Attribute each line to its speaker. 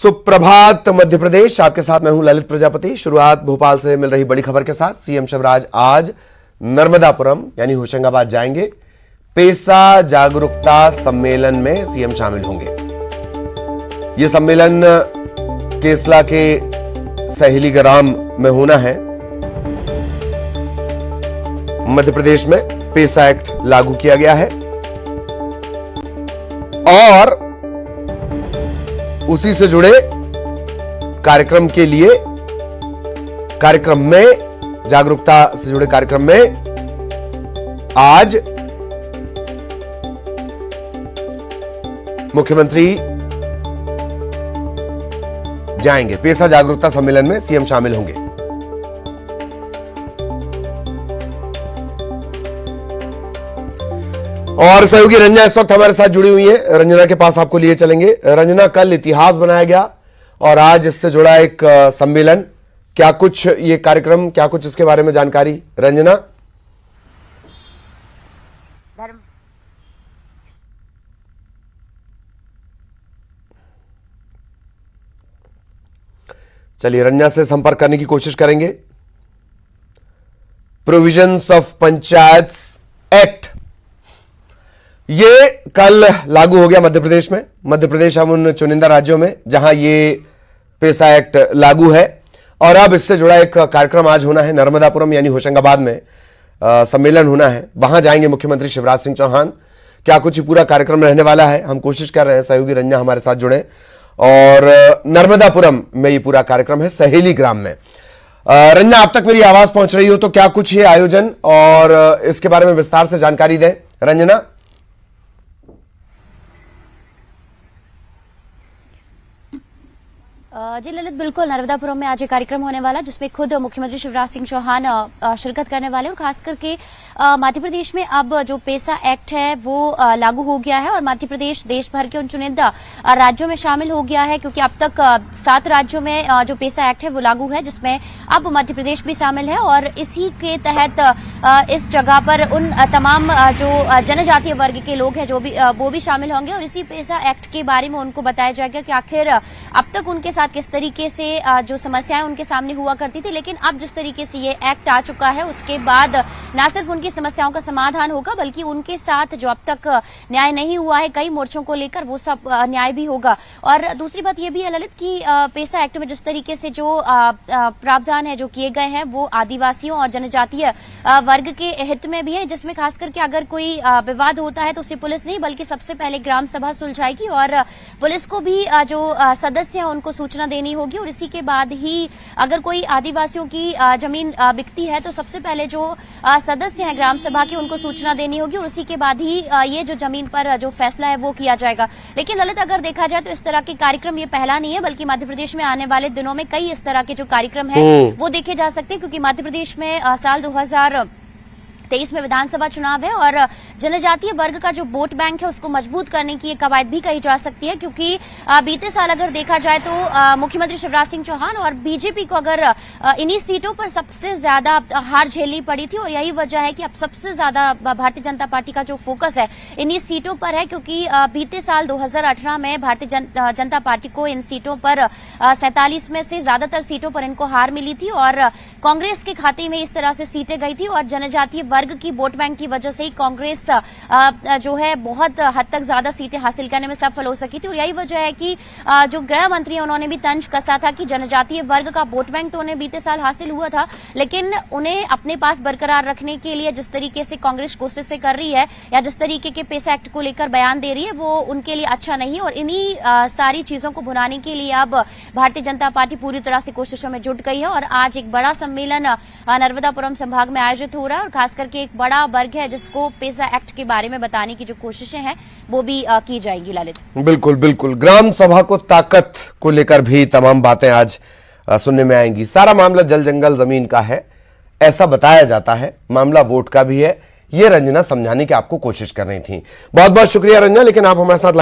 Speaker 1: सुप्रभात मध्य प्रदेश, आपके साथ मैं हूं ललित प्रजापति। शुरुआत भोपाल से मिल रही बड़ी खबर के साथ। सीएम शिवराज आज नर्मदापुरम यानी होशंगाबाद जाएंगे। पेसा जागरूकता सम्मेलन में सीएम शामिल होंगे। यह सम्मेलन केसला के सहेली ग्राम में होना है। मध्य प्रदेश में पेसा एक्ट लागू किया गया है और उसी से जुड़े कार्यक्रम के लिए जागरूकता से जुड़े कार्यक्रम में आज मुख्यमंत्री जाएंगे। पेसा जागरूकता सम्मेलन में सीएम शामिल होंगे। और सहयोगी रंजना इस वक्त हमारे साथ जुड़ी हुई है। रंजना के पास आपको लिए चलेंगे। रंजना, कल इतिहास बनाया गया और आज इससे जुड़ा एक सम्मेलन, क्या कुछ ये कार्यक्रम, क्या कुछ इसके बारे में जानकारी रंजना? चलिए रंजना से संपर्क करने की कोशिश करेंगे। प्रोविजंस ऑफ पंचायत्स एक्ट ये कल लागू हो गया मध्य प्रदेश में। मध्य प्रदेश हम उन चुनिंदा राज्यों में जहां ये पेसा एक्ट लागू है और अब इससे जुड़ा एक कार्यक्रम आज होना है। नर्मदापुरम यानी होशंगाबाद में सम्मेलन होना है। वहां जाएंगे मुख्यमंत्री शिवराज सिंह चौहान। क्या कुछ पूरा कार्यक्रम रहने वाला है, हम कोशिश कर रहे हैं सहयोगी रंजना हमारे साथ जुड़े। और नर्मदापुरम में ये पूरा कार्यक्रम है, सहेली ग्राम में। रंजना, अब तक मेरी आवाज पहुंच रही हो तो क्या कुछ ये आयोजन और इसके बारे में विस्तार से जानकारी दें रंजना।
Speaker 2: जी ललित, बिल्कुल नर्मदापुरम में आज एक कार्यक्रम होने वाला जिसमें खुद मुख्यमंत्री शिवराज सिंह चौहान शिरकत करने वाले और खास करके मध्य प्रदेश में अब जो पेसा एक्ट है वो लागू हो गया है और मध्य प्रदेश देश भर के उन चुनिंदा राज्यों में शामिल हो गया है, क्योंकि अब तक 7 राज्यों में जो पेसा एक्ट है वो लागू है, जिसमें अब मध्य प्रदेश भी शामिल है। और इसी के तहत इस जगह पर उन तमाम जो जनजातीय वर्ग के लोग हैं वो भी शामिल होंगे और इसी पेसा एक्ट के बारे में उनको बताया जाएगा कि आखिर अब तक उनके साथ किस तरीके से जो समस्याएं उनके सामने हुआ करती थी, लेकिन अब जिस तरीके से ये एक्ट आ चुका है उसके बाद न सिर्फ उनकी समस्याओं का समाधान होगा बल्कि उनके साथ जो अब तक न्याय नहीं हुआ है कई मोर्चों को लेकर वो सब न्याय भी होगा। और दूसरी बात ये भी है ललित कि पेसा एक्ट में जिस तरीके से जो प्रावधान है जो किए गए हैं वो आदिवासियों और जनजातीय वर्ग के हित में भी है, जिसमें खास करके अगर कोई विवाद होता है तो उसे पुलिस नहीं बल्कि सबसे पहले ग्राम सभा सुलझाएगी और पुलिस को भी जो सदस्य है उनको सूचना देनी होगी। और इसी के बाद ही अगर कोई आदिवासियों की जमीन बिकती है तो सबसे पहले जो सदस्य हैं ग्राम सभा के उनको सूचना देनी होगी और उसी के बाद ही ये जो जमीन पर जो फैसला है वो किया जाएगा। लेकिन ललित, अगर देखा जाए तो इस तरह के कार्यक्रम ये पहला नहीं है, बल्कि मध्य प्रदेश में आने वाले दिनों में कई इस तरह के जो कार्यक्रम है वो देखे जा सकते हैं, क्योंकि मध्य प्रदेश में साल 2023 में विधानसभा चुनाव है और जनजातीय वर्ग का जो वोट बैंक है उसको मजबूत करने की कवायद भी कही जा सकती है, क्योंकि बीते साल अगर देखा जाए तो मुख्यमंत्री शिवराज सिंह चौहान और बीजेपी को अगर इन्हीं सीटों पर सबसे ज्यादा हार झेलनी पड़ी थी और यही वजह है कि अब सबसे ज्यादा भारतीय जनता पार्टी का जो फोकस है इन्हीं सीटों पर है, क्योंकि बीते साल 2018 में भारतीय जनता पार्टी को इन सीटों पर 47 में से ज्यादातर सीटों पर इनको हार मिली थी और कांग्रेस के खाते में इस तरह से सीटें गई थी और जनजातीय वर्ग की वोट बैंक की वजह से ही कांग्रेस जो है बहुत हद तक ज्यादा सीटें हासिल करने में सफल हो सकी थी। और यही वजह है कि जो गृह मंत्री है उन्होंने भी तंज कसा था कि जनजातीय वर्ग का वोट बैंक तो उन्हें बीते साल हासिल हुआ था, लेकिन उन्हें अपने पास बरकरार रखने के लिए जिस तरीके से कांग्रेस कोशिशें कर रही है या जिस तरीके के पेसा एक्ट को लेकर बयान दे रही है वो उनके लिए अच्छा नहीं है। और इन्हीं सारी चीजों को भुनाने के लिए अब भारतीय जनता पार्टी पूरी तरह से कोशिशों में जुट गई है और आज एक बड़ा सम्मेलन नर्मदापुरम संभाग में आयोजित हो रहा है और खास करके एक बड़ा वर्ग है जिसको पेसा एक्ट के बारे में बताने की जो कोशिशें हैं वो भी की जाएगी ललित।
Speaker 1: बिल्कुल बिल्कुल, ग्राम सभा को ताकत को लेकर भी तमाम बातें आज सुनने में आएंगी। सारा मामला जल जंगल जमीन का है ऐसा बताया जाता है, मामला वोट का भी है, ये रंजना समझाने की आपको कोशिश कर रही थी। बहुत बहुत शुक्रिया रंजना, लेकिन आप हमारे साथ